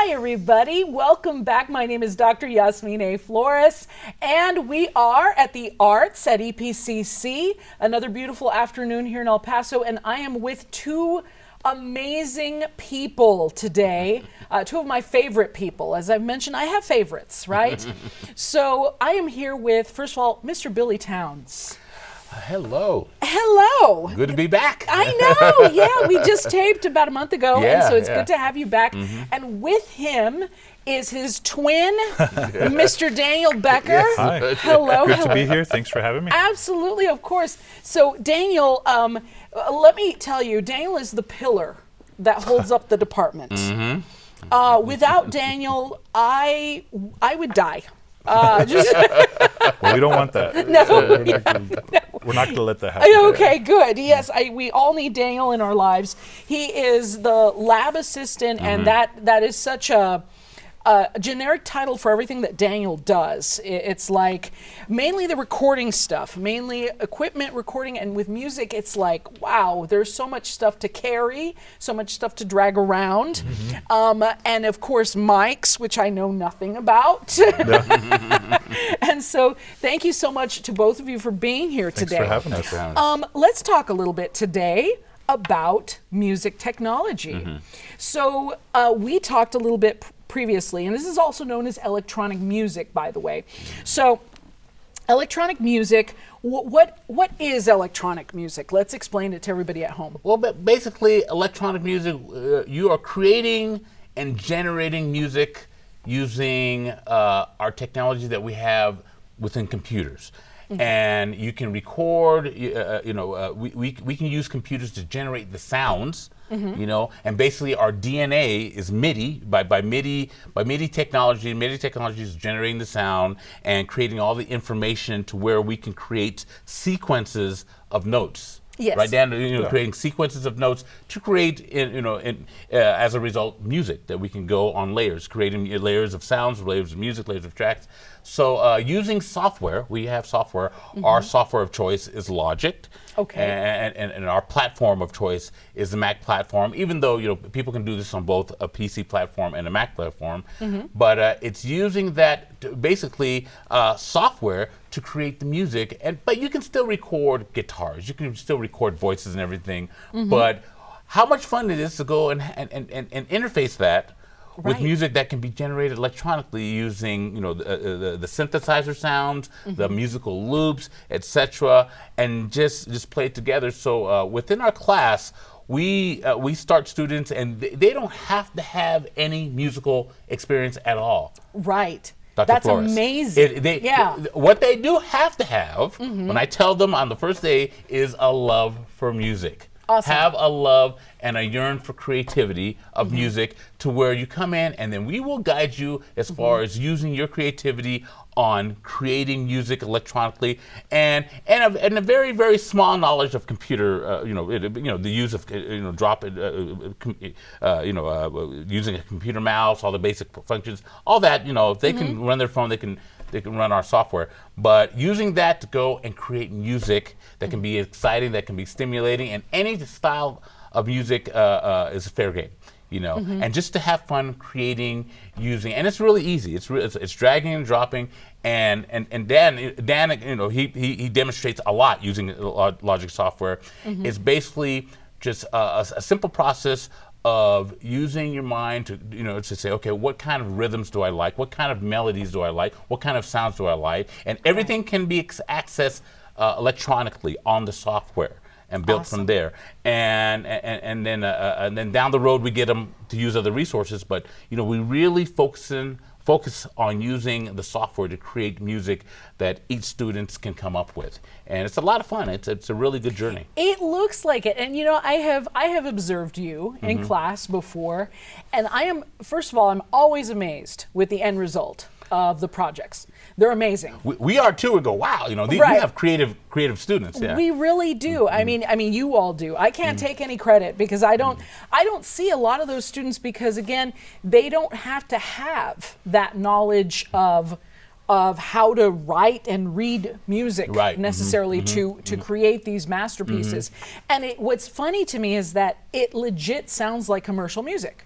Hi, everybody. Welcome back. My name is Dr. Yasmin A. Flores, and we are at the Arts at EPCC. Another beautiful afternoon here in El Paso, and I am with two amazing people today. Two of my favorite people. As I've mentioned, I have favorites, right? So I am here with, first of all, Mr. Billy Towns. Hello. Hello. Good to be back. I know. Yeah, we just taped about a month ago, and so it's good to have you back. And with him is his twin, Mr. Daniel Becker. Yes. Hi. Hello. Good to be here. Thanks for having me. Absolutely, of course. So Daniel, let me tell you, Daniel is the pillar that holds up the department. Without Daniel, I would die. Well, we don't want that. No, We're not going to let that happen. Okay, good. Yes, we all need Daniel in our lives. He is the lab assistant, and that is such a generic title for everything that Daniel does. It's like mainly the recording stuff, mainly equipment recording, and with music, it's like, wow, there's so much stuff to carry, so much stuff to drag around, and of course mics, which I know nothing about. And so thank you so much to both of you for being here today. Thanks for having us. Let's talk a little bit today about music technology. So we talked a little bit previously, and this is also known as electronic music, by the way. So electronic music, what is electronic music? Let's explain it to everybody at home. Well, but basically, electronic music, you are creating and generating music using our technology that we have within computers. And you can record, we can use computers to generate the sounds, and basically our DNA is MIDI, by MIDI technology. MIDI technology is generating the sound and creating all the information to where we can create sequences of notes. Yes. Right down to creating sequences of notes to create, as a result, music that we can go on layers, creating layers of sounds, layers of music, layers of tracks. So using software, we have software. Our software of choice is Logic. Okay. And our platform of choice is the Mac platform, even though people can do this on both a PC platform and a Mac platform. But it's using that basically software to create the music, but you can still record guitars, you can still record voices and everything. But how much fun it is to go and interface that with music that can be generated electronically using the synthesizer sounds, the musical loops, etc., and just play it together. So within our class, we start students, and they don't have to have any musical experience at all. Right. Dr. That's Flores. amazing. What they do have to have, when I tell them on the first day, is a love for music. Awesome. Have a love and a yearn for creativity of music, to where you come in, and then we will guide you as far as using your creativity on creating music electronically, and a very, very small knowledge of computer, the use of using a computer mouse, all the basic functions, all that. If they can run their phone, they can run our software. But using that to go and create music that can be exciting, that can be stimulating, and any style of music is a fair game. And just to have fun creating, using, and it's really easy. It's dragging and dropping, and Dan, he demonstrates a lot using Logic software. It's basically just a simple process of using your mind to say, okay, what kind of rhythms do I like? What kind of melodies do I like? What kind of sounds do I like? And everything can be accessed electronically on the software and built from there. And then down the road we get them to use other resources, but we really focus on using the software to create music that each student can come up with, and it's a lot of fun. It's a really good journey. It looks like it, and I have observed you in class before, and first of all, I'm always amazed with the end result of the projects. They're amazing. We are too. We go, wow, we have creative students. Yeah. We really do. I mean, you all do. I can't take any credit because I don't see a lot of those students, because again, they don't have to have that knowledge of how to write and read music necessarily to create these masterpieces. And what's funny to me is that it legit sounds like commercial music.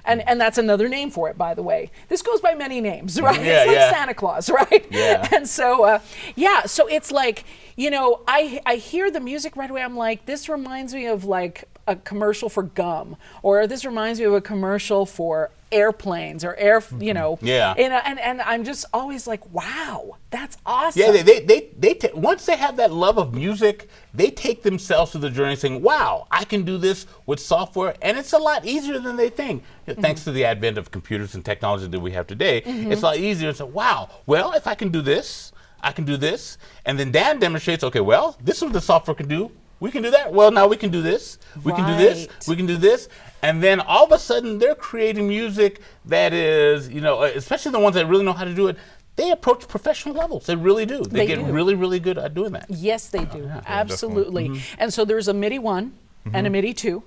And that's another name for it, by the way. This goes by many names, right? Yeah, it's like yeah. Santa Claus, right? Yeah. And so, so it's like, I hear the music right away. I'm like, this reminds me of like a commercial for gum, or this reminds me of a commercial for airplanes or Yeah. and I'm just always like, wow, that's awesome. Yeah, they once they have that love of music, they take themselves to the journey saying, wow, I can do this with software, and it's a lot easier than they think. Thanks to the advent of computers and technology that we have today, it's a lot easier to say, wow, well, if I can do this, I can do this. And then Dan demonstrates, okay, well, this is what the software can do. We can do that. Well, now we can do this. We can do this. We can do this. And then all of a sudden, they're creating music that is, especially the ones that really know how to do it. They approach professional levels. They really do. They get really, really good at doing that. Yes, they do. Absolutely. And so there's a MIDI 1 and a MIDI 2.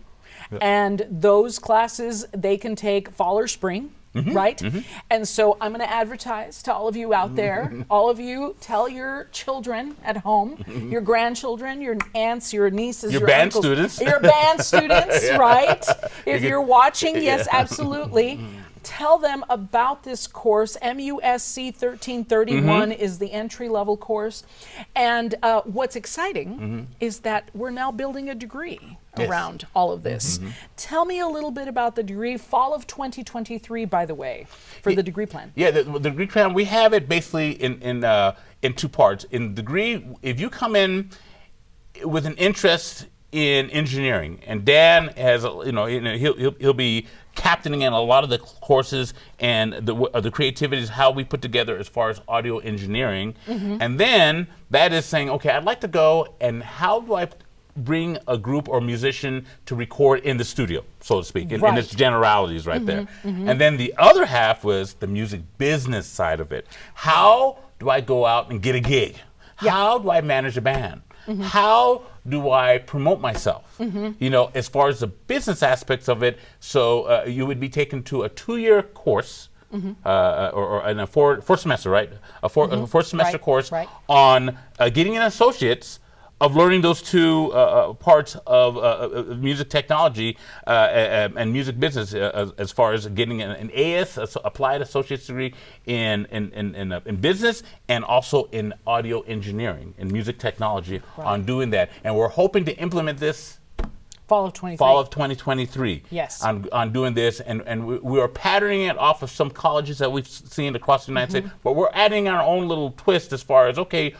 And those classes, they can take fall or spring. Right? And so I'm going to advertise to all of you out there. All of you, tell your children at home, your grandchildren, your aunts, your nieces, your band uncles, students. your band students, right? If you're watching, yes, absolutely. Tell them about this course. MUSC 1331 is the entry-level course. And what's exciting is that we're now building a degree around all of this. Tell me a little bit about the degree. Fall of 2023, by the way, for the degree plan. Yeah, the degree plan, we have it basically in two parts. In degree, if you come in with an interest in engineering, and Dan has, he'll be captaining in a lot of the courses and the creativity is how we put together as far as audio engineering. And then that is saying, okay, I'd like to go, and how do I bring a group or musician to record in the studio, so to speak, in its generalities right there. And then the other half was the music business side of it. How do I go out and get a gig? How do I manage a band? How do I promote myself? As far as the business aspects of it, so you would be taken to a 2-year course, or in a four semester, right? A four semester course on getting an associate's of learning those two parts of music technology and music business, as far as getting an AS, applied associate's degree in business, and also in audio engineering and music technology on doing that. And we're hoping to implement this Fall of 23. Fall of 2023. Yes. On doing this, and we are patterning it off of some colleges that we've seen across the United States, but we're adding our own little twist as far as, okay,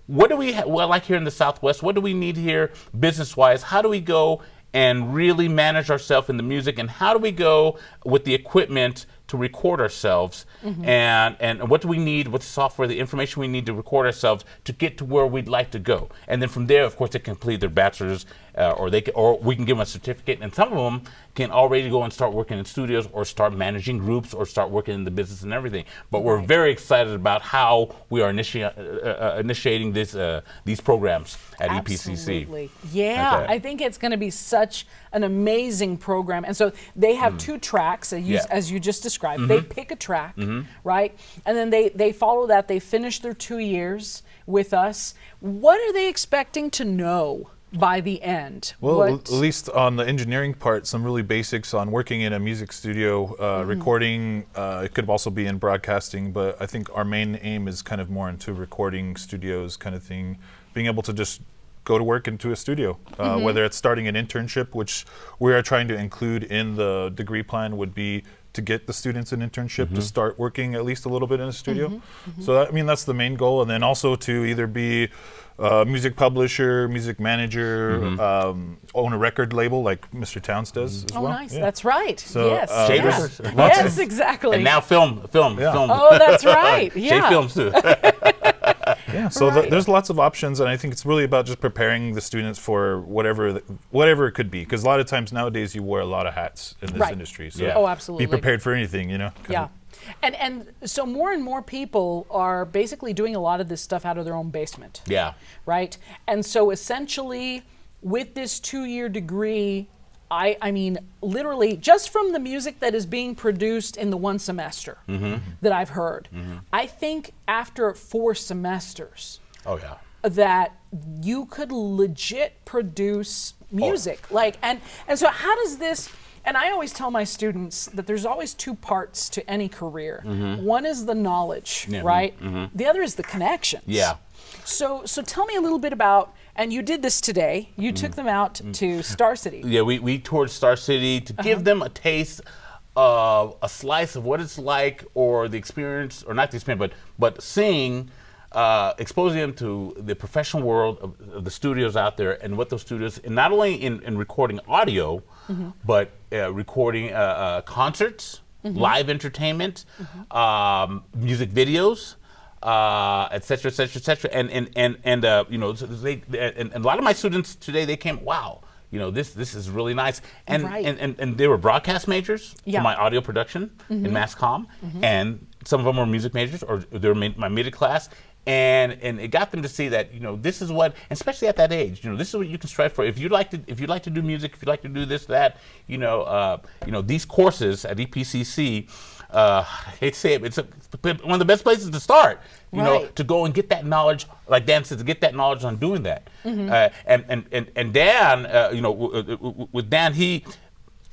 what do we like here in the Southwest? What do we need here business-wise? How do we go and really manage ourselves in the music? And how do we go with the equipment to record ourselves? And what do we need? What's the software, the information we need to record ourselves to get to where we'd like to go? And then from there, of course, they complete their bachelor's, or we can give them a certificate. And some of them can already go and start working in studios, or start managing groups, or start working in the business and everything. But we're very excited about how we are initiating these programs at EPCC. Absolutely. Yeah, I think it's going to be such an amazing program. And so they have 2 tracks, as you just described. They pick a track, right? And then they follow that. They finish their 2 years with us. What are they expecting to know by the end? Well, at least on the engineering part, some really basics on working in a music studio, recording. It could also be in broadcasting, but I think our main aim is kind of more into recording studios kind of thing, being able to just go to work into a studio, whether it's starting an internship, which we are trying to include in the degree plan, would be to get the students an internship to start working at least a little bit in a studio. So that's the main goal. And then also to either be a music publisher, music manager, own a record label like Mr. Towns does as well. Oh, nice. That's right. So, yes. Shaders. Yes, exactly. And now film. Oh, that's right. Shade Yeah. films too. Yeah, so there's lots of options, and I think it's really about just preparing the students for whatever it could be. Because a lot of times nowadays you wear a lot of hats in this industry. So Oh, absolutely. be prepared for anything, Yeah. And so more and more people are basically doing a lot of this stuff out of their own basement. Yeah. Right? And so essentially, with this 2-year degree, I mean, literally, just from the music that is being produced in the 1 semester that I've heard, I think after 4 semesters, that you could legit produce music. And so how does this, And I always tell my students that there's always two parts to any career. One is the knowledge, right? The other is the connections. Yeah. So tell me a little bit about, and you did this today, you took them out to Star City. Yeah, we toured Star City to give them a taste of a slice of what it's like, or the experience, or not the experience, but seeing, exposing them to the professional world of the studios out there, and what those studios, and not only in recording audio, but recording concerts, live entertainment, music videos, et cetera, et cetera, et cetera. And you know, so and a lot of my students today, they came, wow, you know, this is really nice. And and they were broadcast majors for my audio production in Mass Comm, and some of them were music majors, or they were my MIDI class. And it got them to see that, you know, this is what, especially at that age, you know, this is what you can strive for. If you like to do music, if you like to do this, that, you know, these courses at EPCC, I hate to say it, it's one of the best places to start. You know, to go and get that knowledge, like Dan said, to get that knowledge on doing that. And Dan, you know, with Dan, he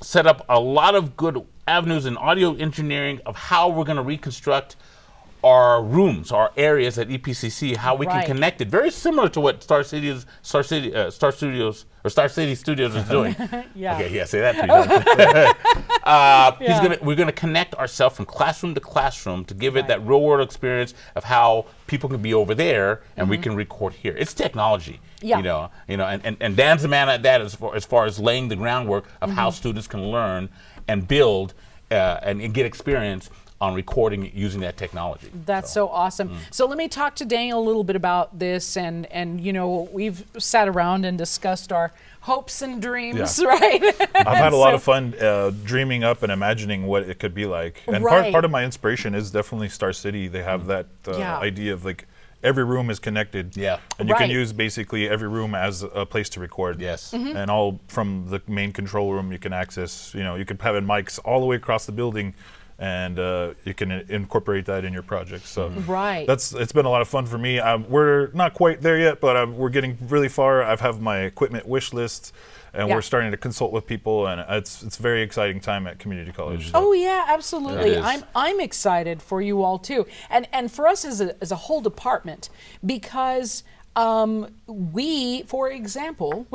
set up a lot of good avenues in audio engineering of how we're going to reconstruct our rooms, our areas at EPCC, how we can connect it. Very similar to what Star City Studios is doing. Okay, yeah, say that 3 times. We're gonna connect ourselves from classroom to classroom to give it that real world experience of how people can be over there and we can record here. It's technology. You know, and Dan's the man at that as far as laying the groundwork of how students can learn and build and get experience on recording using that technology. That's so awesome. So let me talk to Daniel a little bit about this, and you know, we've sat around and discussed our hopes and dreams, right? I've had a lot of fun dreaming up and imagining what it could be like. And part of my inspiration is definitely Star City. They have that idea of like every room is connected. And you can use basically every room as a place to record. And all from the main control room you can access, you know, you could have mics all the way across the building, and you can incorporate that in your project. So it's been a lot of fun for me. We're not quite there yet, but we're getting really far. I have my equipment wish list, and we're starting to consult with people, and it's a very exciting time at community college. Oh yeah, absolutely. I'm excited for you all too, and for us as a whole department, because we, for example,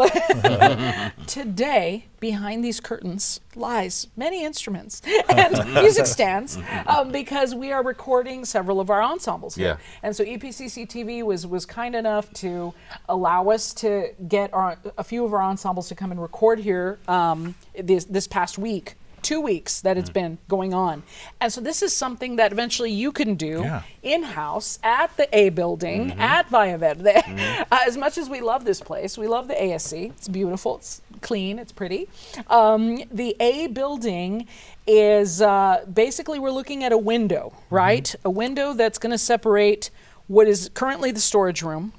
today behind these curtains lies many instruments and music stands, because we are recording several of our ensembles here. And so EPCC TV was kind enough to allow us to get a few of our ensembles to come and record here this past week. 2 weeks that it's been going on. And so this is something that eventually you can do in-house at the A building, at Via Verde. As much as we love this place, we love the ASC. It's beautiful, it's clean, it's pretty. The A building is basically, we're looking at a window, right? A window that's going to separate what is currently the storage room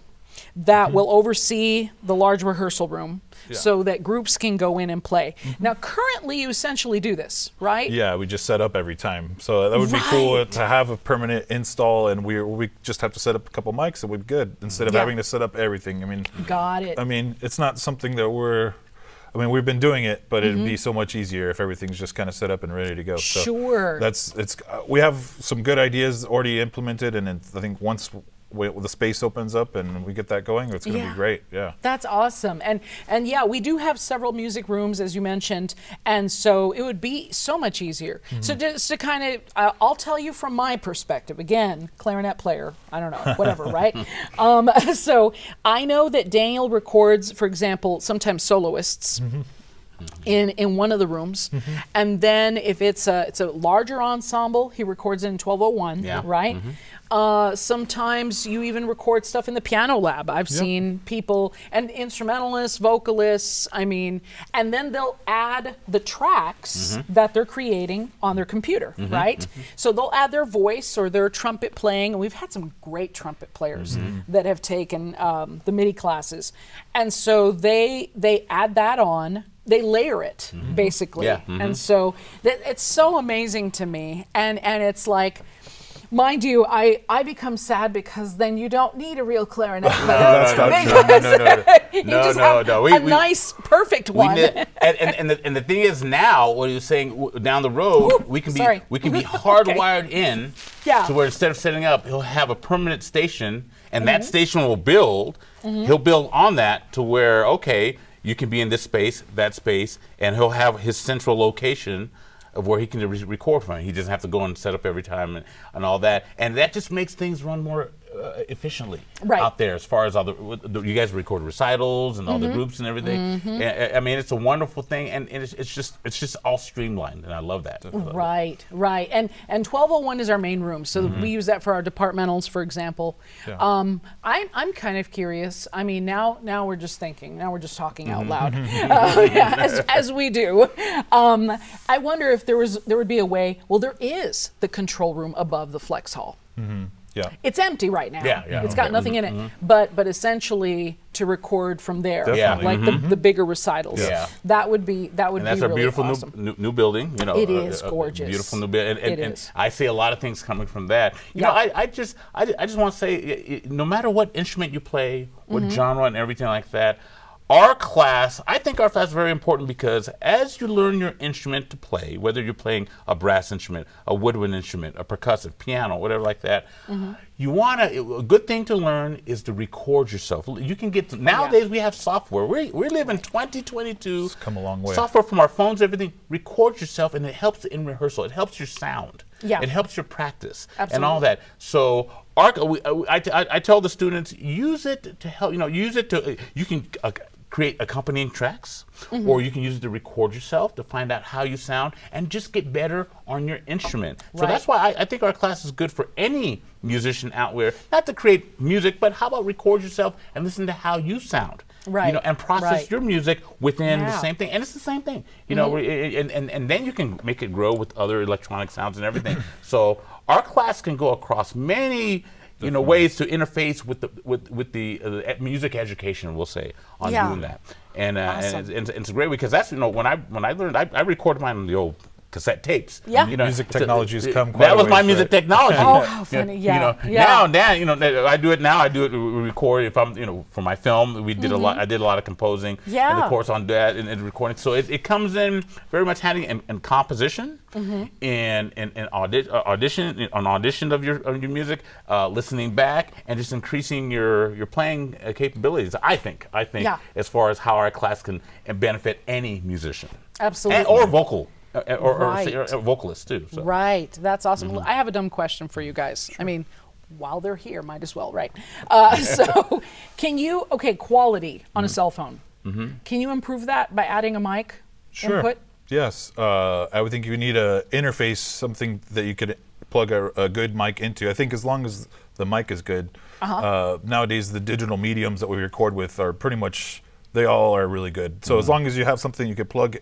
that will oversee the large rehearsal room, so that groups can go in and play. Now, currently, you essentially do this, right? Yeah, we just set up every time. So that would be cool to have a permanent install, and we just have to set up a couple mics and we're good, instead of having to set up everything. I mean, I mean, it's not something that we've been doing it, but it'd be so much easier if everything's just kind of set up and ready to go. So we have some good ideas already implemented, and I think once the space opens up and we get that going, it's going to be great. That's awesome. And yeah, we do have several music rooms, as you mentioned, and so it would be so much easier. So just to kind of, I'll tell you from my perspective, again, clarinet player, I don't know, whatever, right? So I know that Daniel records, for example, sometimes soloists. In one of the rooms, and then if it's a larger ensemble, he records it in 1201, right? Sometimes you even record stuff in the piano lab. I've seen people, and instrumentalists, vocalists, I mean, and then they'll add the tracks that they're creating on their computer, right? So they'll add their voice or their trumpet playing, and we've had some great trumpet players that have taken the MIDI classes, and so they add that on. They layer it, basically. And so it's so amazing to me. And it's like, Mind you, I become sad because then you don't need a real clarinet player. That's not true. You just have a nice, perfect one. And the thing is now, what he was saying, down the road, we can be hardwired in to where instead of setting up, he'll have a permanent station, and that station will build. He'll build on that to where, okay, you can be in this space, that space, and he'll have his central location of where he can record from. He doesn't have to go and set up every time and all that. And that just makes things run more efficiently out there as far as you guys record recitals and all the groups and everything. I mean, it's a wonderful thing, and it's just all streamlined, and I love that. Right. And 1201 is our main room, so we use that for our departmentals, for example. I'm kind of curious. I mean, now we're just thinking. Now we're just talking out loud, as we do. I wonder if there would be a way. Well, there is the control room above the flex hall. Yeah. It's empty right now. Yeah. It's got nothing in it. But essentially to record from there, like the bigger recitals. Yeah. That would be And that's really a beautiful awesome. new building. You know, it is gorgeous. Beautiful new building, It and is. I see a lot of things coming from that. You know, I just want to say, no matter what instrument you play, what genre and everything like that, I think our class is very important because as you learn your instrument to play, whether you're playing a brass instrument, a woodwind instrument, a percussive, piano, whatever like that, a good thing to learn is to record yourself. You can get nowadays we have software. We live in 2022. It's come a long way. Software from our phones, everything. Record yourself, and it helps in rehearsal. It helps your sound. Yeah. It helps your practice Absolutely. and all that. So I tell the students, use it to help. You can create accompanying tracks, or you can use it to record yourself to find out how you sound and just get better on your instrument. So that's why I think our class is good for any musician out there, not to create music, but how about record yourself and listen to how you sound. Right. And process your music within the same thing. And it's the same thing. And then you can make it grow with other electronic sounds and everything. So our class can go across many ways to interface with the music education, we'll say, on doing that. And, Awesome. and it's great because that's when I learned, I recorded mine on the old cassette tapes. Yeah. Music technology has come quite That a was my ways, music right? technology. Oh, how funny! Now I do it now. I do it record if I'm for my film. We did a lot. I did a lot of composing. Yeah. And of course on that and recording. So it comes in very much handy in composition, and audition of your music, listening back, and just increasing your playing capabilities. I think as far as how our class can benefit any musician. Absolutely. Or vocal. Or Right. vocalists too. So. Right. That's awesome. I have a dumb question for you guys. I mean, while they're here, might as well, right? So, quality on a cell phone. Can you improve that by adding a mic input? Yes. I would think you need a interface, something that you could plug a good mic into. I think as long as the mic is good. Nowadays, the digital mediums that we record with are pretty much, they all are really good. So as long as you have something you could plug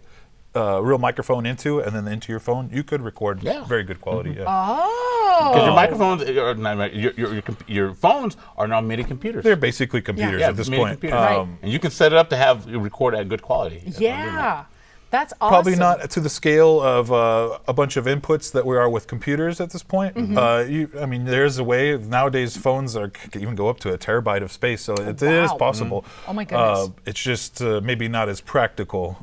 real microphone into and then into your phone, you could record very good quality. Because your microphones, your phones are now MIDI computers. They're basically computers at this MIDI point. computers. And you can set it up to have record at good quality. Yeah. That's awesome. Probably not to the scale of a bunch of inputs that we are with computers at this point. There's a way. Nowadays, phones can even go up to a terabyte of space, so it is possible. Oh my goodness. It's just maybe not as practical.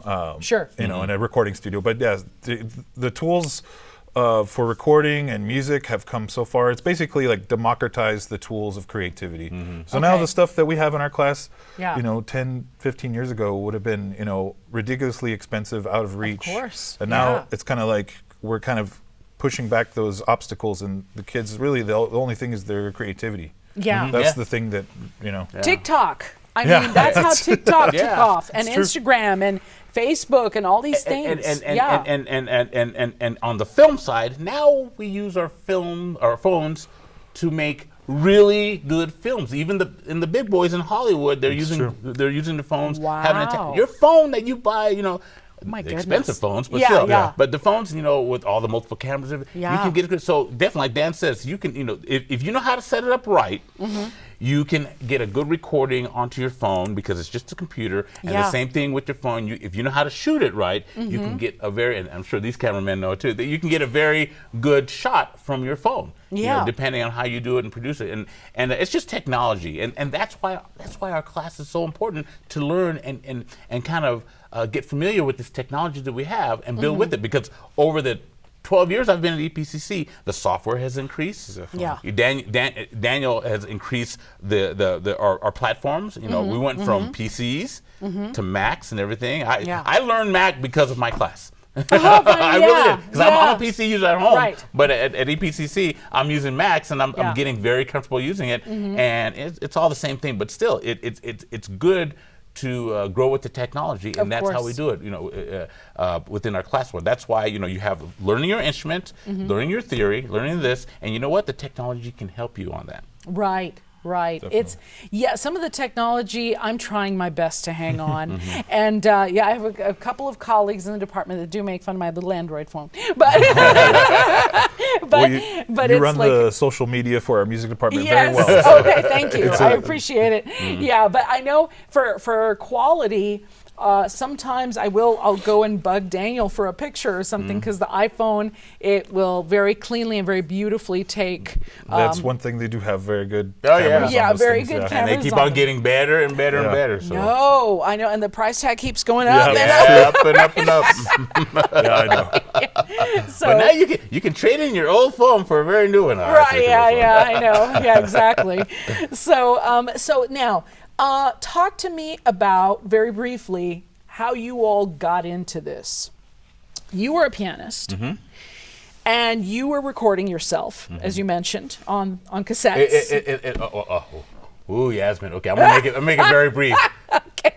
In a recording studio. But yeah, the tools for recording and music have come so far. It's basically like democratized the tools of creativity. So now the stuff that we have in our class, 10, 15 years ago would have been, ridiculously expensive, out of reach. Of course. And now it's kind of like we're kind of pushing back those obstacles, and the kids really the only thing is their creativity. Yeah. That's the thing that, TikTok. I mean, that's how TikTok took off, and Instagram and Facebook and all these things. And on the film side, now we use our phones to make really good films. Even the big boys in Hollywood, they're using the phones. Wow. Your phone that you buy, my expensive goodness. phones, but still. Yeah. But the phones, with all the multiple cameras, you can get it good. So definitely, like Dan says, you can, if you know how to set it up right, you can get a good recording onto your phone because it's just a computer. And the same thing with your phone. If you know how to shoot it right, you can get a very, and I'm sure these cameramen know too, that you can get a very good shot from your phone. You know, depending on how you do it and produce it. And it's just technology. And that's why our class is so important, to learn and kind of get familiar with this technology that we have and build with it. Because over the 12 years I've been at EPCC, the software has increased. Daniel has increased our platforms. You know, we went from PCs to Macs and everything. I learned Mac because of my class. I really did, because I'm a PC user at home, but at EPCC I'm using Macs, and I'm getting very comfortable using it, and it's all the same thing. But still, it's good to grow with the technology, and that's how we do it. You know, within our classroom. That's why you have learning your instrument, learning your theory, learning this, and you know what? The technology can help you on that. Right. Right. Definitely. It's some of the technology I'm trying my best to hang on, and I have a couple of colleagues in the department that do make fun of my little Android phone, but you run the social media for our music department very well. Yes. Okay. Thank you. I appreciate it. Yeah, but I know for quality. Sometimes I'll go and bug Daniel for a picture or something, because the iPhone, it will very cleanly and very beautifully take. That's one thing they do have very good cameras on those very things, good cameras. And they keep on getting better and better and better. So. No, I know, and the price tag keeps going up. Up and up and up. I know. So, but now you can trade in your old phone for a very new one. Right? I know. Yeah, exactly. So now. Talk to me about, very briefly, how you all got into this. You were a pianist, and you were recording yourself, as you mentioned, on cassettes. Ooh, Yasmin. Okay, I'm gonna make it very brief. Okay.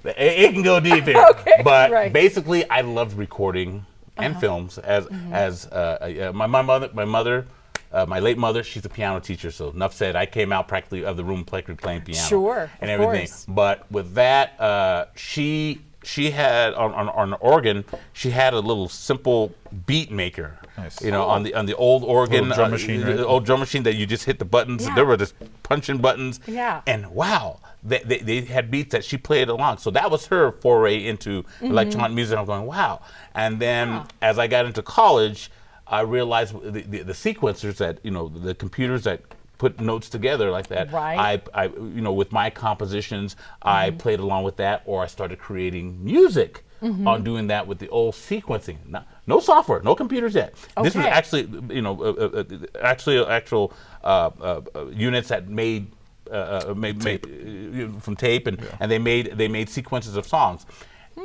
It can go deep here. Okay, but basically, I loved recording and films. As my late mother, she's a piano teacher, so enough said. I came out practically of the room playing piano, and everything. Course. But with that, she had on the organ, she had a little simple beat maker. Nice. You know, on the old organ, Little drum machine, right? the old drum machine that you just hit the buttons. Yeah. There were just punching buttons. Yeah. And wow, they had beats that she played along. So that was her foray into electronic music. I'm going, wow. And then as I got into college, I realized the sequencers that, the computers that put notes together like that. Right. I with my compositions, I played along with that, or I started creating music on doing that with the old sequencing. No software, no computers yet. Okay. This was actually, actual units that made from tape, and they made sequences of songs.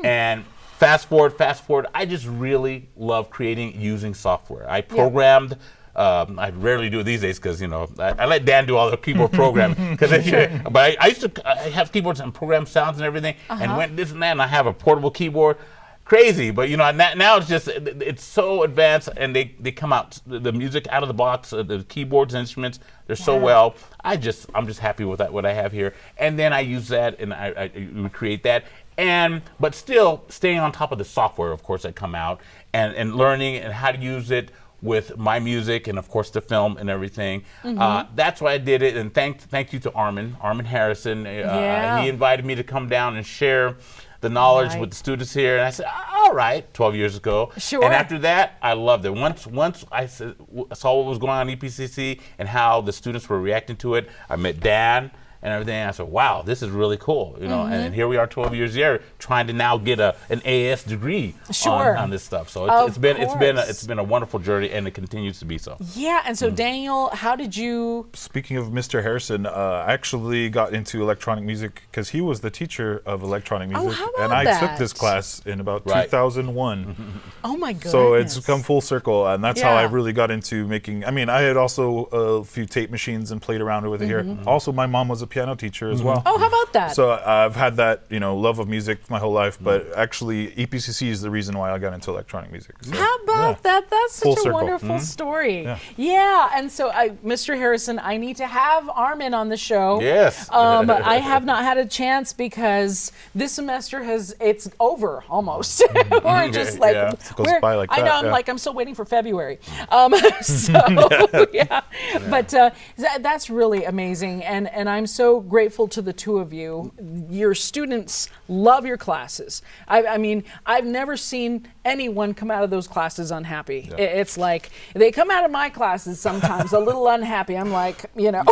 And Fast forward, I just really love creating using software. I programmed, I rarely do it these days because, I let Dan do all the keyboard programming. But I used to have keyboards and program sounds and everything, and went this and that, and I have a portable keyboard. Crazy, but now it's so advanced, and they come out, the music out of the box, the keyboards and instruments, they're so well. I'm just happy with that, what I have here. And then I use that, and I recreate that. But still staying on top of the software, of course, that come out, and learning and how to use it with my music, and of course the film and everything. That's why I did it, and thank you to Armin Harrison. He invited me to come down and share the knowledge with the students here, and I said, all right, 12 years ago. Sure. And after that, I loved it. Once I saw what was going on in EPCC and how the students were reacting to it, I met Dan and everything. I said, wow, this is really cool, And here we are, 12 years later, trying to now get an AS degree on this stuff. So it's been a wonderful journey, and it continues to be so. Yeah, and so Daniel, how did you? Speaking of Mr. Harrison, I actually got into electronic music because he was the teacher of electronic music, how about and I that? took this class in about 2001. Oh my goodness! So it's come full circle, and that's how I really got into making. I mean, I had also a few tape machines and played around with it here. Also, my mom was a piano teacher as well. Oh, how about that? So I've had that, love of music my whole life, but actually EPCC is the reason why I got into electronic music. So, how about that? That's Full such a circle. wonderful story. Yeah. Yeah, and so Mr. Harrison, I need to have Armin on the show. Yes. I have not had a chance because this semester it's over almost. We're just like, It goes by like I know, that, I'm still waiting for February. Yeah. But that's really amazing. And I'm so grateful to the two of you. Your students love your classes. I mean, I've never seen anyone come out of those classes unhappy. Yeah. It's like they come out of my classes sometimes a little unhappy. I'm like, No,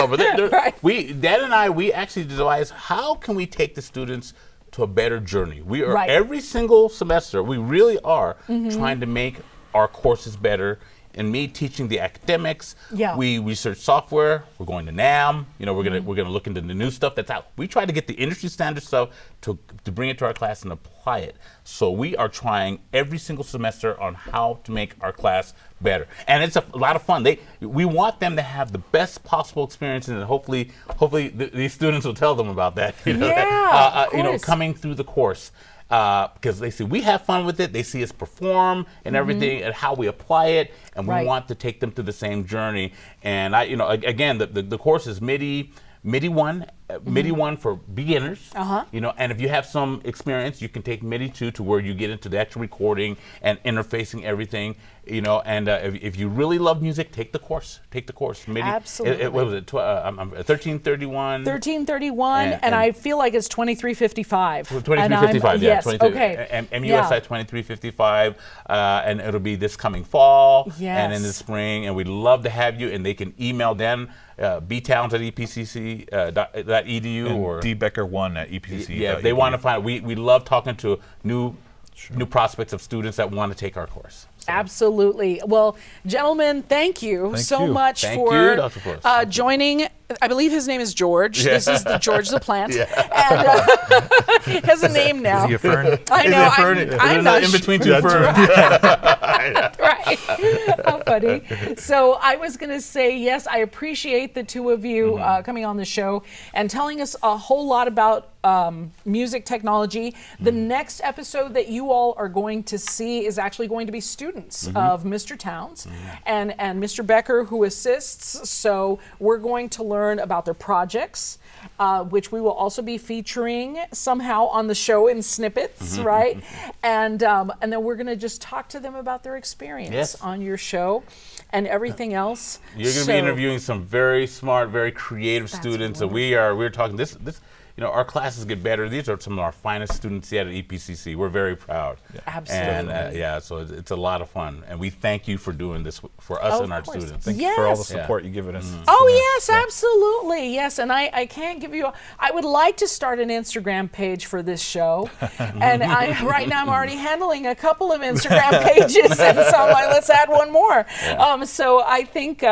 but Right. Dad and I, we actually devised how can we take the students to a better journey. We are Right. every single semester, we really are trying to make our courses better. And me teaching the academics, Yeah. we research software. We're going to NAM. We're gonna look into the new stuff that's out. We try to get the industry standard stuff to bring it to our class and apply it. So we are trying every single semester on how to make our class better, and it's a lot of fun. We want them to have the best possible experience, and hopefully these students will tell them about that. Yeah, of course. Coming through the course. Because they see we have fun with it, they see us perform and everything, and how we apply it, and we Right. want to take them through the same journey. And again, the course is MIDI 1, MIDI 1 for beginners. And if you have some experience, you can take MIDI 2 to where you get into the actual recording and interfacing everything. And if you really love music, take the course. MIDI. Absolutely. What was it? 1331. 1331, and I feel like it's 2355. 2355, yeah. Yes, 23, okay. MUSI 2355, and it'll be this coming fall and in the Yes. spring, and we'd love to have you, and they can email Dan, btowns@epcc.edu or dbecker1@epcc. yeah, if they want to find, we love talking to new prospects of students that want to take our course. Absolutely. Well, gentlemen, thank you Thank so you. much Thank for you, Dr. Flores. joining. I believe his name is George. Yeah. This is the George the plant. Yeah. And he has a name now. Is he a fern? I know. I'm not in sure. between two ferns. Right. How funny. So I was going to say, yes, I appreciate the two of you coming on the show and telling us a whole lot about music technology. The next episode that you all are going to see is actually going to be students of Mr. Towns and Mr. Becker, who assists. So we're going to learn about their projects, which we will also be featuring somehow on the show in snippets, right? And then we're going to just talk to them about their experience on your show and everything else. You're going to be interviewing some very smart, very creative students, and we're talking this. Our classes get better. These are some of our finest students yet at EPCC. We're very proud. Yeah. Absolutely. And so it's a lot of fun, and we thank you for doing this for us and our students. Thank you for all the support you give us. Oh, yes, absolutely. Yes, and I can't give you, I would like to start an Instagram page for this show. And right now I'm already handling a couple of Instagram pages. And so I'm like, let's add one more. Yeah. So I think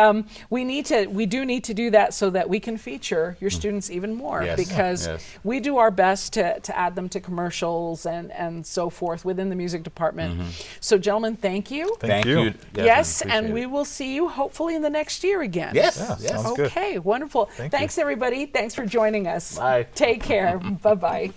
we do need to do that so that we can feature your students even more. Yes. Because we do our best to add them to commercials and so forth within the music department. So gentlemen, thank you. Thank you. Yes, and we will see you hopefully in the next year again. Yes. Sounds good. Okay, wonderful. Thanks, everybody. Thanks for joining us. Bye. Take care. Bye-bye.